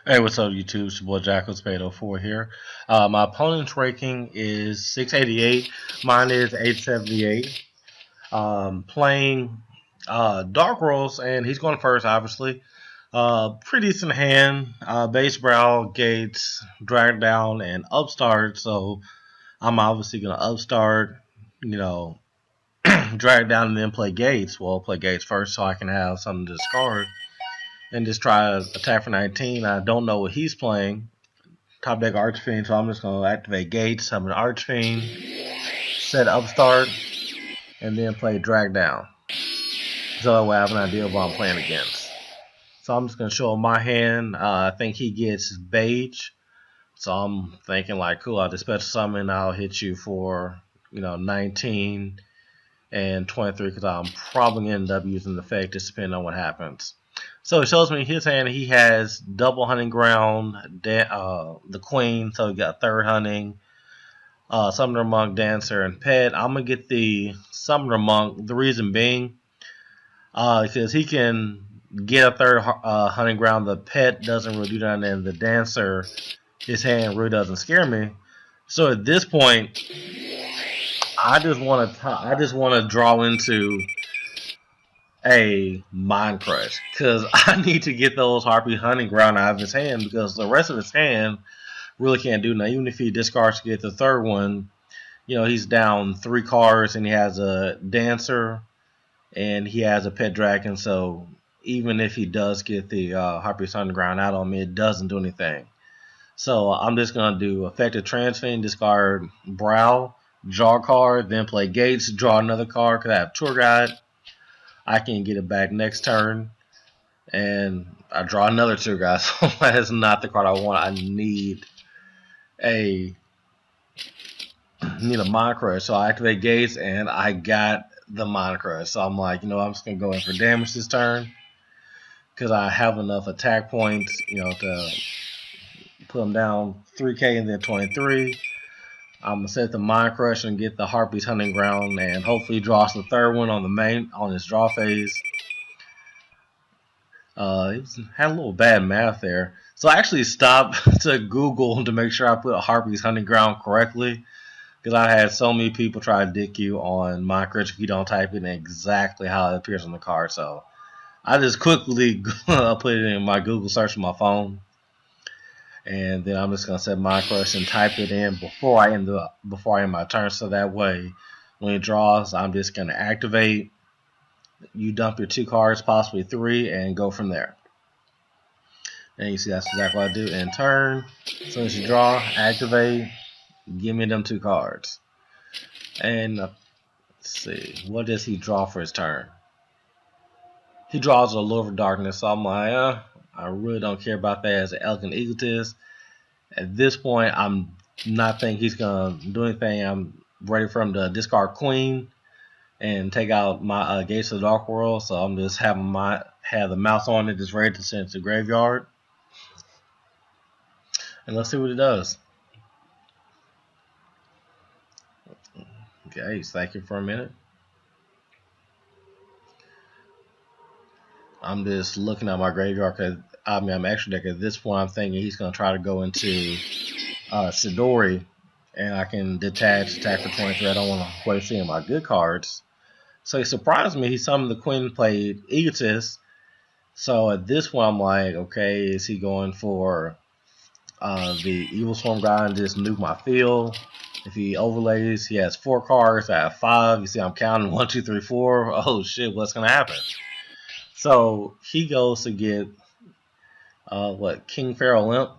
Hey, what's up, YouTube? It's your boy Jackal0804 here. My opponent's ranking is 688. Mine is 878. Playing Dark Rolls, and he's going first, obviously. Pretty decent hand. Base Brow, Gates, Drag Down, and Upstart. So I'm obviously going to Upstart, you know, drag down and then play Gates. Well, play Gates first so I can have something to discard and just try to attack for 19. I don't know what he's playing. Top deck Archfiend, so I'm just going to activate Gates, summon Archfiend, set Upstart, and then play Drag Down. So that way I have an idea of what I'm playing against. So I'm just going to show him my hand. I think he gets Beige. So I'm thinking like, cool, I'll just special summon, I'll hit you for, 19 and 23 because I'm probably going to end up using the effect just depending on what happens. So it shows me his hand. He has double hunting ground, the queen, so he got third hunting, summoner monk, dancer, and pet. I'm gonna get the summoner monk. The reason being, because he can get a third hunting ground. The pet doesn't really do that, and the dancer, his hand really doesn't scare me. So at this point, I just want to draw into a Mind Crush because I need to get those Harpy hunting ground out of his hand because the rest of his hand really can't do nothing. Even if he discards to get the third one, he's down 3 cards and he has a Dancer and he has a Pet Dragon. So even if he does get the Harpy hunting ground out on me, it doesn't do anything. So I'm just going to do effective Transfiend, discard Brow, draw a card, then play Gates, draw another card because I have Tour Guide. I can get it back next turn, and I draw another Tour Guide. So that is not the card I want. I need a Mind Crush. So I activate Gates, and I got the Mind Crush. So I'm like, I'm just gonna go in for damage this turn because I have enough attack points, to put them down 3K and then 23. I'm gonna set the Mind Crush and get the Harpies hunting ground, and hopefully draws the third one on his draw phase. Had a little bad math there, so I actually stopped to Google to make sure I put Harpies hunting ground correctly, because I had so many people try to dick you on Mind Crush if you don't type it exactly how it appears on the card. So I just quickly put it in my Google search on my phone. And then I'm just gonna set Mind Crush and type it in before I end my turn, so that way when it draws, I'm just gonna activate. You dump your 2 cards, possibly 3, and go from there. And you see that's exactly what I do. In turn, as soon as you draw, activate, give me them 2 cards. And let's see, what does he draw for his turn? He draws a Lure of Darkness, so I'm like, I really don't care about that as an Elegant Egotist. At this point, I'm not thinking he's going to do anything. I'm ready for him to discard Queen and take out my Gates of the Dark World. So I'm just have the mouse on it, just ready to send it to the graveyard. And let's see what it does. Okay, he's thinking for a minute. I'm just looking at my graveyard because I'm extra deck. At this point, I'm thinking he's going to try to go into Shidori, and I can detach, attack for 23. I don't want to waste any of my good cards. So he surprised me. He summoned the Queen, played Egotist. So at this point, I'm like, okay, is he going for the Evil Swarm guy and just nuke my field? If he overlays, he has 4 cards. I have 5. You see, I'm counting 1, 2, 3, 4. Oh shit, what's going to happen? So he goes to get King Pharaoh Limp,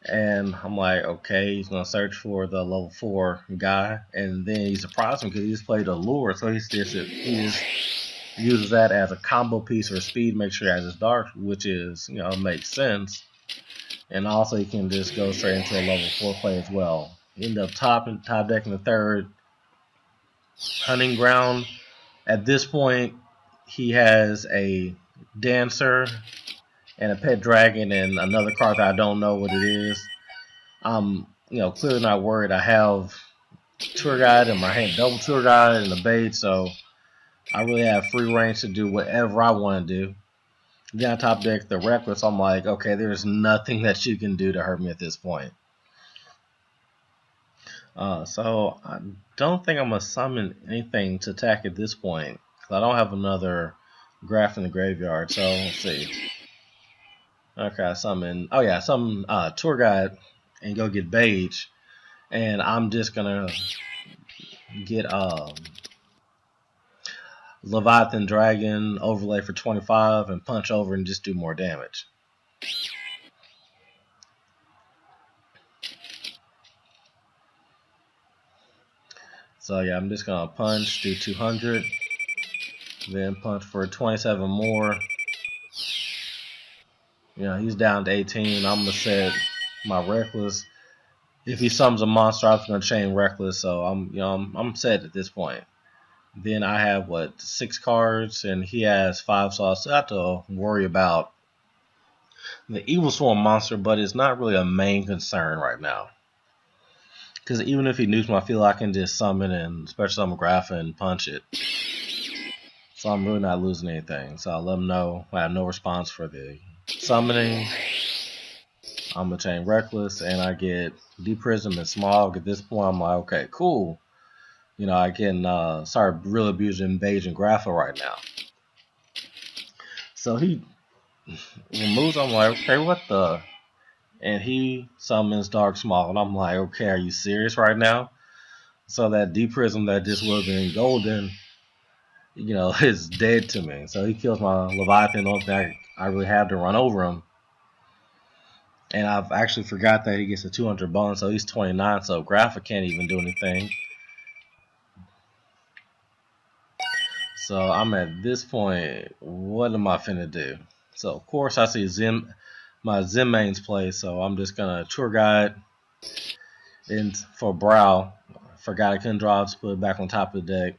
and I'm like, okay, he's gonna search for the level 4 guy, and then he surprised me because he just played a lure, so he just uses that as a combo piece for speed, make sure he has his dark, which is makes sense, and also he can just go straight into a level 4 play as well. He ended up top decking the third hunting ground. At this point, he has a Dancer and a Pet Dragon and another card that I don't know what it is. I'm clearly not worried. I have Tour Guide in my hand, double Tour Guide and the bait, so I really have free range to do whatever I want to do. Then on top deck the Reckless, I'm like, okay, there's nothing that you can do to hurt me at this point. So I don't think I'm going to summon anything to attack at this point. I don't have another graph in the graveyard, so let's see. Okay, I summon, oh yeah, summon Tour Guide and go get Beige. And I'm just going to get Leviathan Dragon overlay for 25 and punch over and just do more damage. So yeah, I'm just gonna punch, do 200, then punch for 27 more. You know, he's down to 18. I'm gonna set my Reckless. If he summons a monster, I'm gonna chain Reckless. So I'm set at this point. Then I have 6 cards, and he has 5, so I still have to worry about the Evil Swarm monster, but it's not really a main concern right now. Because even if he nukes my field, I can just summon and special summon Graph and punch it. So I'm really not losing anything. So I'll let him know I have no response for the summoning. I'm going to chain Reckless, and I get Deep Prism and Smog. At this point, I'm like, okay, cool. You know, I can start really abusing Beige and Grapha right now. So he removes, I'm like, okay, what the? And he summons Dark Smog, and I'm like, okay, are you serious right now? So that Deep Prism that just would have been golden, you know, is dead to me. So he kills my Leviathan. The only thing I really have to run over him. And I've actually forgot that he gets a 200 bonus, so he's 29, so Graphic can't even do anything. So I'm at this point, what am I finna do? So of course I see my Zenmain's play, so I'm just gonna Tour Guide in for Brow. Forgot I couldn't draw, just put it back on top of the deck.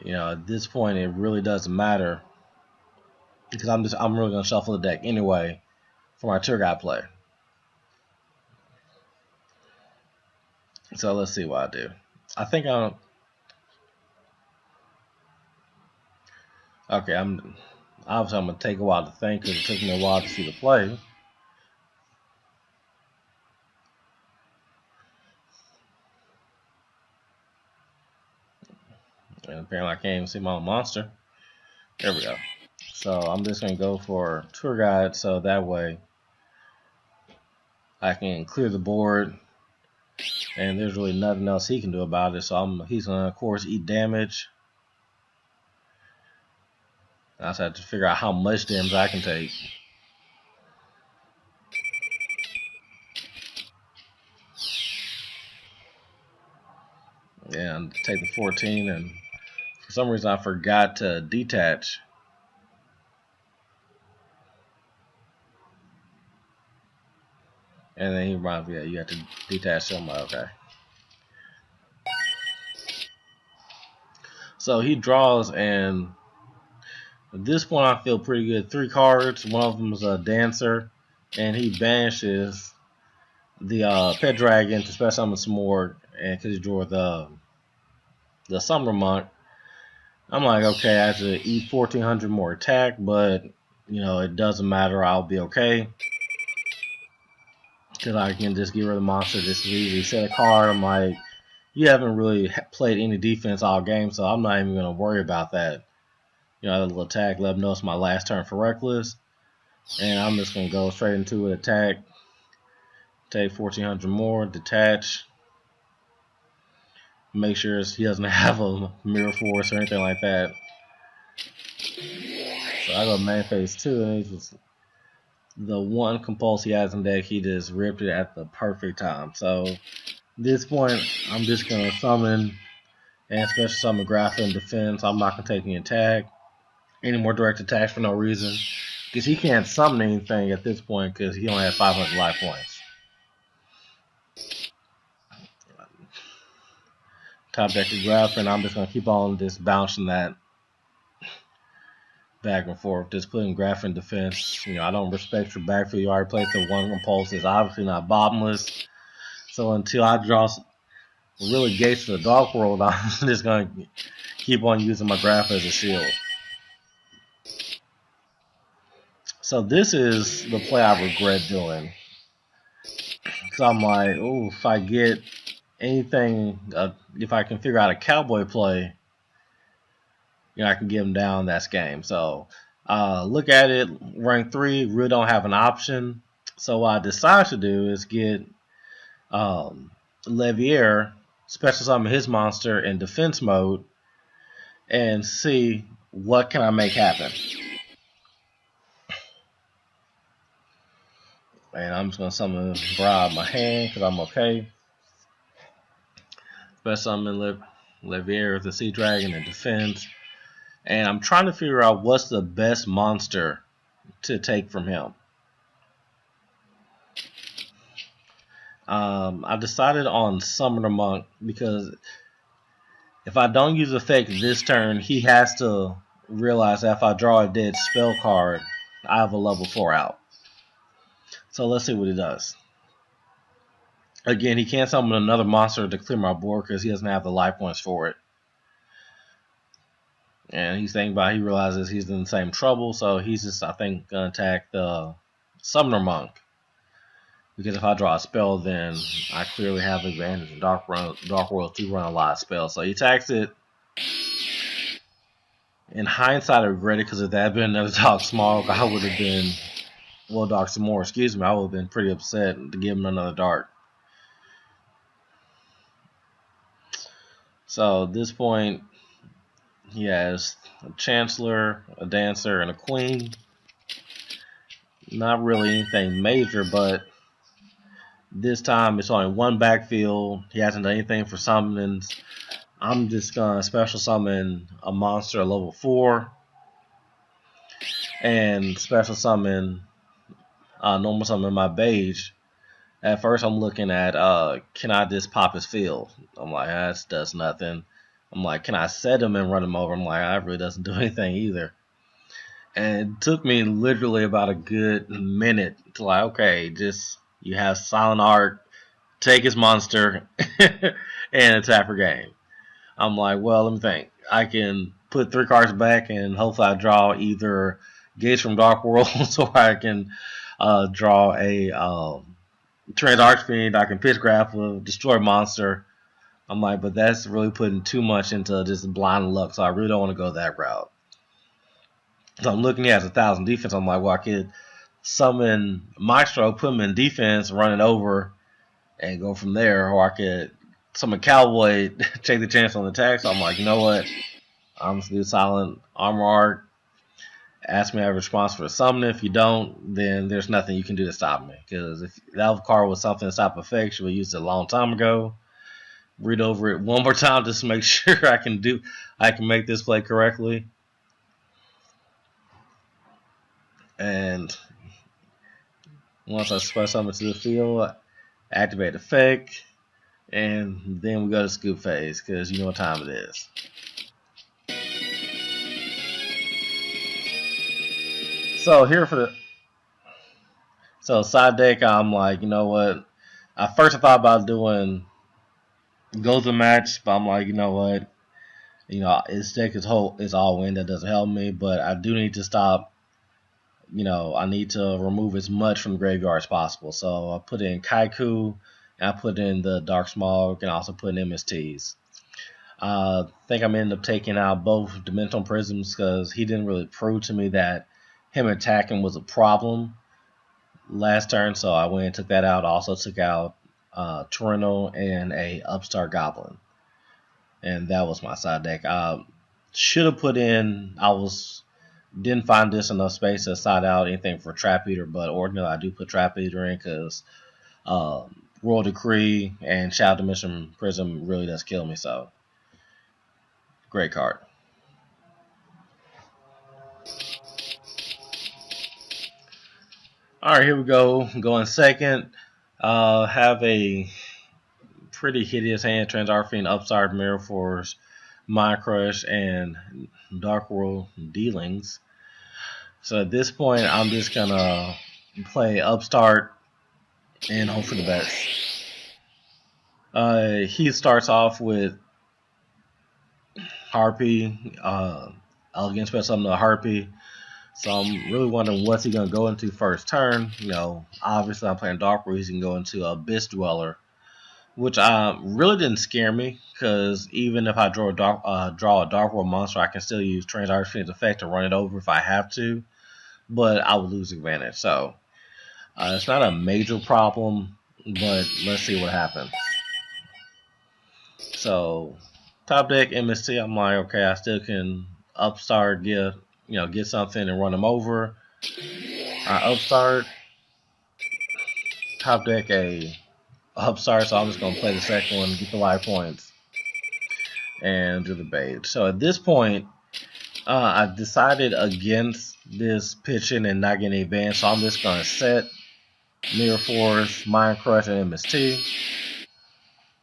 You know, at this point it really doesn't matter because I'm really gonna shuffle the deck anyway for my Tour Guide play. So let's see what I do. I think I'm okay. Obviously I'm gonna take a while to think because it took me a while to see the play. And apparently I can't even see my own monster. There we go. So I'm just going to go for Tour Guide so that way I can clear the board and there's really nothing else he can do about it. So he's going to, of course, eat damage. I just have to figure out how much damage I can take. And take the 14, and for some reason I forgot to detach. And then he reminds me that you have to detach somebody. Okay. So he draws, and at this point I feel pretty good. 3 cards. One of them is a Dancer, and he banishes the Pet Dragon to special summon some more, and because he drew the Summer Monk. I'm like, okay, I have to eat 1400 more attack, but you know it doesn't matter. I'll be okay because I can just get rid of the monster just as easy. Set a card. I'm like, you haven't really played any defense all game, so I'm not even gonna worry about that. You know, a little attack. Let them know it's my last turn for Reckless, and I'm just gonna go straight into an attack. Take 1400 more. Detach. Make sure he doesn't have a Mirror Force or anything like that. So I go main phase 2, and he's just the one compulse he has in deck. He just ripped it at the perfect time. So at this point, I'm just gonna summon and special summon Graph in defense. I'm not gonna take any attack, any more direct attacks for no reason, because he can't summon anything at this point because he only has 500 life points. Top deck the Graph, and I'm just gonna keep on just bouncing that back and forth, just putting Graph in defense. You know, I don't respect your backfield. You already played the one compulse. It's obviously not bottomless. So until I draw really gates to the Dark World, I'm just going to keep on using my Graph as a shield. So this is the play I regret doing. So I'm like, oh, if I get anything, if I can figure out a cowboy play, I can get him down. That's game. So look at it. Rank 3, really don't have an option. So what I decided to do is get Levier, special summon his monster in defense mode, and see what can I make happen. And I'm just going to summon Bra my hand because I'm okay. Special summon Levier, the Sea Dragon in defense. And I'm trying to figure out what's the best monster to take from him. I decided on Summoner Monk because if I don't use effect this turn, he has to realize that if I draw a dead spell card, I have a level 4 out. So let's see what he does. Again, he can't summon another monster to clear my board because he doesn't have the life points for it. And he's thinking about it, he realizes he's in the same trouble, so he's just, I think, going to attack the Summoner Monk. Because if I draw a spell, then I clearly have advantage in Dark World to run a lot of spells. So he attacks it. In hindsight, I regret it because if that had been another Dark Smog, I would have been, well, Dark Smog, excuse me, I would have been pretty upset to give him another Dark. So at this point, he has a Chancellor, a Dancer, and a Queen. Not really anything major, but this time it's only one backfield. He hasn't done anything for summonings. I'm just going to special summon a monster at level 4 and special summon normal summon my Beige. At first I'm looking at can I just pop his field? I'm like, that does nothing. I'm like, can I set him and run him over? I'm like, that really doesn't do anything either. And it took me literally about a good minute to like, okay, just you have Silent Art, take his monster, and attack for game. I'm like, well, let me think. I can put 3 cards back and hopefully I draw either Gates from Dark Worlds or I can draw a Trans Archfiend. I can pitch Grapple, destroy monster. I'm like, but that's really putting too much into just blind luck, so I really don't want to go that route. So I'm looking at 1,000 defense. I'm like, well, I could summon Maestro, put him in defense, run it over, and go from there. Or I could summon Cowboy, take the chance on the attack. So I'm like, you know what? I'm just going to do Silent Armor Art. Ask me to have a response for the summon. If you don't, then there's nothing you can do to stop me. Because if that card was something to stop effects, we used it a long time ago. Read over it one more time just to make sure I can make this play correctly. And once I special summon to the field, activate effect, and then we go to scoop phase because you know what time it is. So here for the side deck, I'm like, you know what? At first I thought about doing Goza match, but I'm like, you know what? His deck is all win. That doesn't help me, but I do need to stop. I need to remove as much from the graveyard as possible. So I put in Kaiku, and I put in the Dark Smog, and also put in MSTs. I think I'm ended up taking out both Dimensional Prisms because he didn't really prove to me that him attacking was a problem last turn, so I went and took that out. Also took out Torino and a Upstart Goblin, and that was my side deck. I should have put in. Didn't find this enough space to side out anything for Trap Eater, but ordinarily I do put Trap Eater in because Royal Decree and Shadow Dimension Prism really does kill me. So great card. All right, here we go. Going second. Have a pretty hideous hand. Trans Archfiend, Upstart, Mirror Force, Mind Crush, and Dark World Dealings. So at this point, I'm just going to play Upstart and hope for the best. He starts off with Harpy. Elegant special summon a Harpy. So I'm really wondering what's he gonna go into first turn. Obviously I'm playing Dark World. He's gonna go into Abyss Dweller, which really didn't scare me because even if I draw a Dark World monster, I can still use Transarch Phoenix effect to run it over if I have to, but I would lose advantage. So it's not a major problem, but let's see what happens. So top deck MST, I'm like, okay, I still can upstart, get something and run them over. I upstart, top deck a upstart, so I'm just gonna play the second one, get the life points, and do the bait. So at this point, I decided against this pitching and not getting advanced, so I'm just gonna set Mirror Force, Mind Crush, and MST.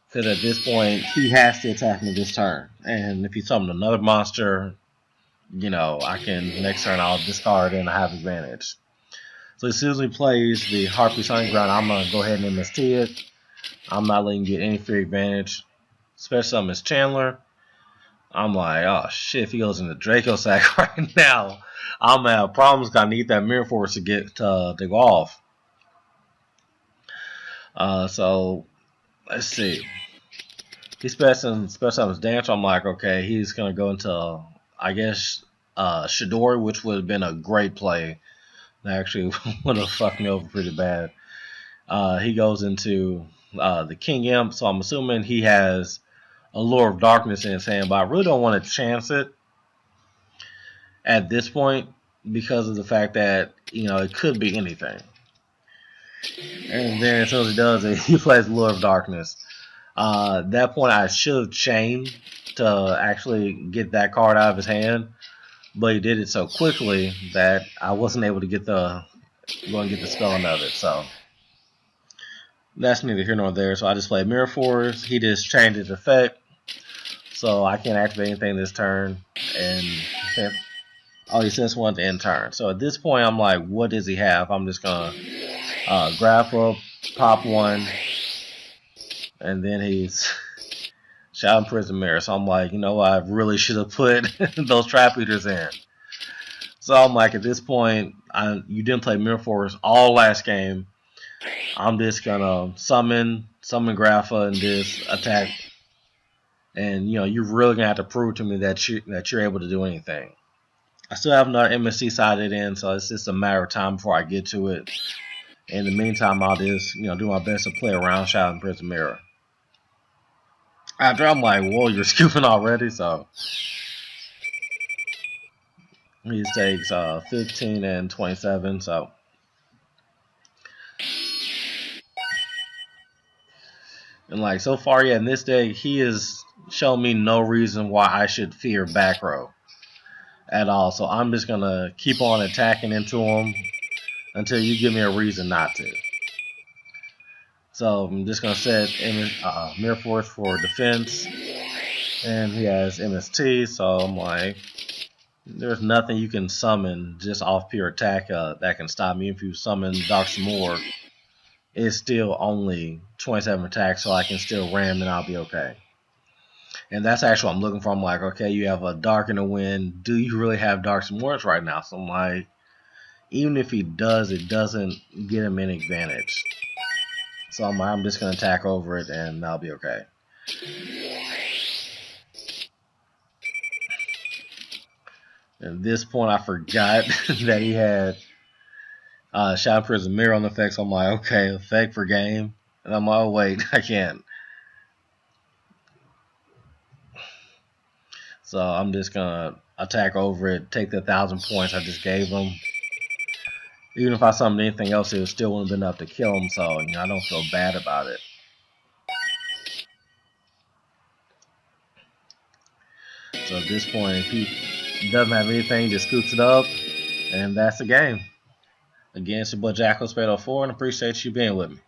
Because at this point, he has to attack me this turn. And if he summons another monster, I can, next turn I'll discard and I have advantage. So as soon as he plays the Harpies Underground, I'm going to go ahead and MST it. I'm not letting him get any free advantage. Especially on Miss Chandler. I'm like, oh shit, if he goes into Draco Sack right now, I'm going to have problems because I need that Mirror Force to go off. So, let's see. He special his Dancer. I'm like, okay, he's going to go into, I guess, Shadori, which would have been a great play. That actually would have fucked me over pretty bad. He goes into the King Imp, so I'm assuming he has a Lure of Darkness in his hand, but I really don't want to chance it at this point because of the fact that, it could be anything. And then as soon as he does it, he plays Lure of Darkness. At that point, I should have chained to actually get that card out of his hand, but he did it so quickly that I wasn't able to get the spell out of it. So that's neither here nor there. So I just played Mirror Force. He just changed his effect, so I can't activate anything this turn. And he sends one to end turn. So at this point, I'm like, what does he have? I'm just gonna grab up, pop one. And then he's Shadow Prison Mirror. So I'm like, I really should have put those Trap Eaters in. So I'm like, at this point, you didn't play Mirror Force all last game. I'm just gonna summon Grapha and just attack. And you're really gonna have to prove to me that you're able to do anything. I still have another MSC sided in, so it's just a matter of time before I get to it. In the meantime, I'll just do my best to play around Shadow Prison Mirror. After I'm like, whoa, you're scooping already, so he takes 15 and 27, so and so far, in this day, he has shown me no reason why I should fear back row at all. So I'm just gonna keep on attacking into him until you give me a reason not to. So I'm just gonna set Mirror Force for defense. And he has MST, so I'm like, there's nothing you can summon just off pure attack that can stop me. If you summon Dark S'more, it's still only 27 attacks, so I can still ram and I'll be okay. And that's actually what I'm looking for. I'm like, okay, you have a Dark in the Wind. Do you really have Dark S'mores right now? So I'm like, even if he does, it doesn't get him any advantage. So I'm just going to attack over it and I'll be okay. At this point, I forgot that he had Shadow Prison Mirror on effect. So I'm like, okay, effect for game. And I'm like, oh, wait, I can't. So I'm just going to attack over it, take the 1,000 points I just gave him. Even if I summoned anything else, it still wouldn't have been enough to kill him. So, I don't feel bad about it. So at this point, if he doesn't have anything, just scoops it up, and that's the game. Again, it's your boy Jackal Spade 04, and appreciate you being with me.